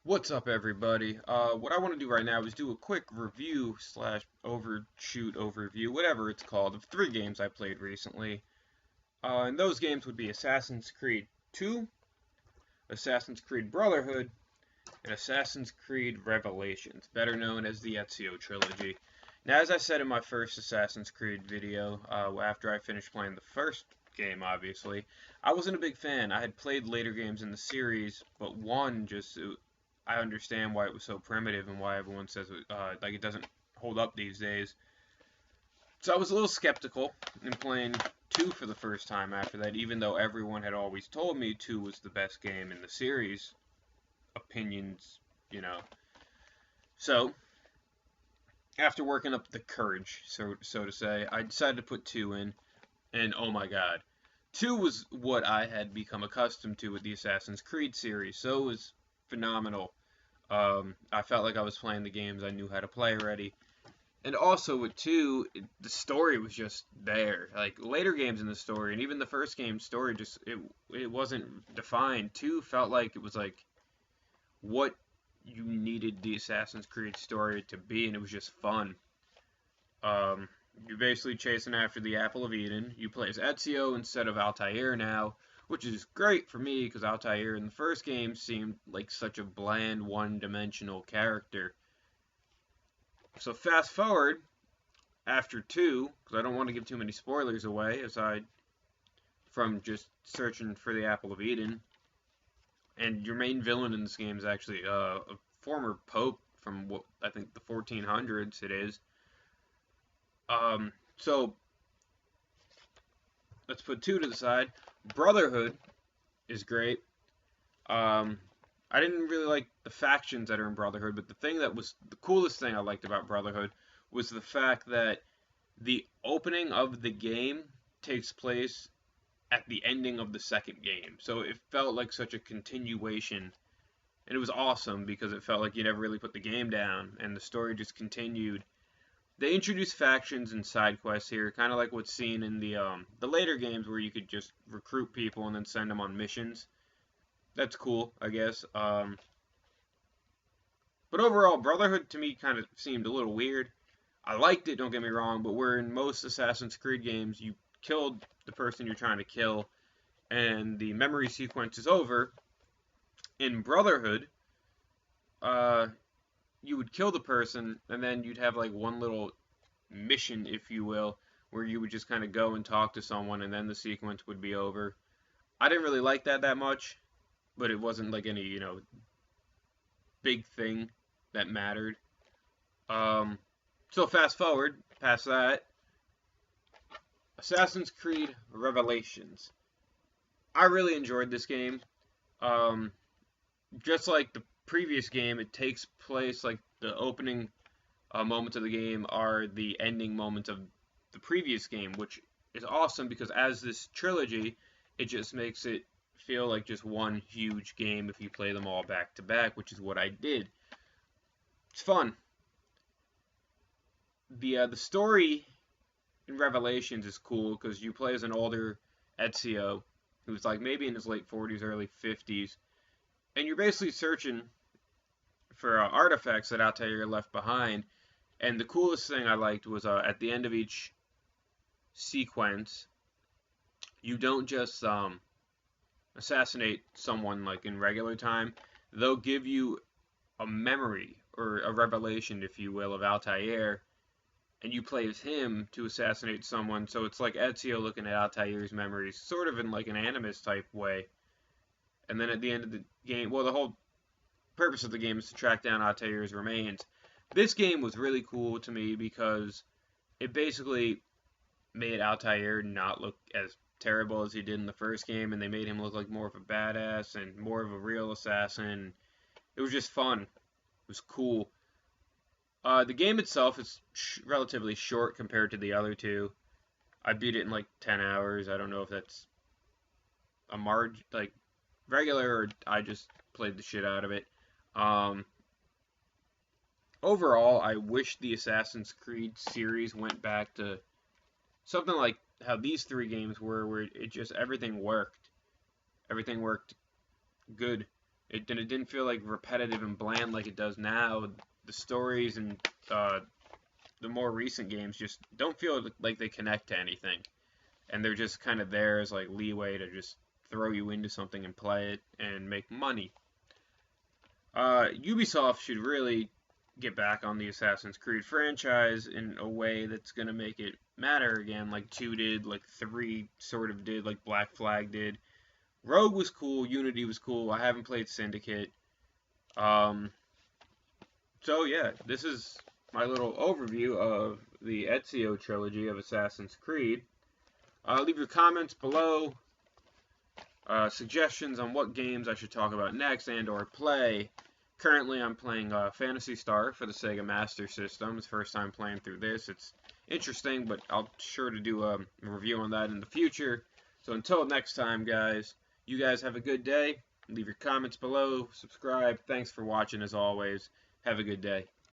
What's up, everybody? What I want to do right now is do a quick review slash overshoot overview, whatever it's called, of three games I played recently. And those games would be Assassin's Creed 2, Assassin's Creed Brotherhood, and Assassin's Creed Revelations, better known as the Ezio Trilogy. Now, as I said in my first Assassin's Creed video, after I finished playing the first game, obviously, I wasn't a big fan. I had played later games in the series, but one just I understand why it was so primitive and why everyone says like it doesn't hold up these days. So I was a little skeptical in playing 2 for the first time after that, even though everyone had always told me 2 was the best game in the series. Opinions, you know. So after working up the courage, so to say, I decided to put 2 in, and oh my god. 2 was what I had become accustomed to with the Assassin's Creed series, so it was phenomenal. I felt like I was playing the games I knew how to play already. And also with 2, the story was just there. Like later games in the story, and even the first game's story, just it wasn't defined. 2 felt like it was like what you needed the Assassin's Creed story to be, and it was just fun. Um, you're basically chasing after the Apple of Eden. You play as Ezio instead of Altair now, which is great for me because Altair in the first game seemed like such a bland, one-dimensional character. So fast forward after 2, because I don't want to give too many spoilers away, aside from just searching for the Apple of Eden. And your main villain in this game is actually a former pope from what I think the 1400s it is. So let's put 2 to the side. Brotherhood is great. Um, I didn't really like the factions that are in Brotherhood, but the thing that was the coolest thing I liked about Brotherhood was the fact that the opening of the game takes place at the ending of the second game. So it felt like such a continuation. And it was awesome because it felt like you never really put the game down and the story just continued. They introduced factions and side quests here, kind of like what's seen in the later games where you could just recruit people and then send them on missions. That's cool, I guess. But overall, Brotherhood to me kind of seemed a little weird. I liked it, don't get me wrong, but where in most Assassin's Creed games you killed the person you're trying to kill and the memory sequence is over, in Brotherhood, uh, you would kill the person and then you'd have like one little mission, if you will, where you would just kind of go and talk to someone and then the sequence would be over. I didn't really like that much, but it wasn't like any, big thing that mattered. Um, so fast forward past that, Assassin's Creed Revelations. I really enjoyed this game. Um, just like the previous game, it takes place like the opening moments of the game are the ending moments of the previous game, which is awesome because as this trilogy, it just makes it feel like just one huge game if you play them all back to back, which is what I did. It's fun. The story in Revelations is cool because you play as an older Ezio who's like maybe in his late 40s, early 50s, and you're basically searching for artifacts that Altair left behind. And the coolest thing I liked was at the end of each sequence, you don't just assassinate someone like in regular time. They'll give you a memory or a revelation, if you will, of Altair, and you play as him to assassinate someone. So it's like Ezio looking at Altair's memories, sort of in like an animus type way. And then at the end of the game, well, the whole purpose of the game is to track down Altair's remains. This game was really cool to me because it basically made Altair not look as terrible as he did in the first game, and they made him look like more of a badass and more of a real assassin. It was just fun. It was cool. The game itself is relatively short compared to the other two. I beat it in like 10 hours. I don't know if that's a like regular or I just played the shit out of it. Um, Overall, I wish the Assassin's Creed series went back to something like how these three games were, where it just everything worked good. It didn't feel like repetitive and bland like it does now. The stories and the more recent games just don't feel like they connect to anything, and they're just kind of there as like leeway to just throw you into something and play it and make money. Ubisoft should really get back on the Assassin's Creed franchise in a way that's going to make it matter again, like 2 did, like 3 sort of did, like Black Flag did. Rogue was cool, Unity was cool. I haven't played Syndicate. Um, so yeah, this is my little overview of the Ezio Trilogy of Assassin's Creed. Leave your comments below, suggestions on what games I should talk about next and or play. Currently, I'm playing Phantasy Star for the Sega Master System. It's the first time playing through this. It's interesting, but I'll sure to do a review on that in the future. So until next time, guys, you guys have a good day. Leave your comments below. Subscribe. Thanks for watching, as always. Have a good day.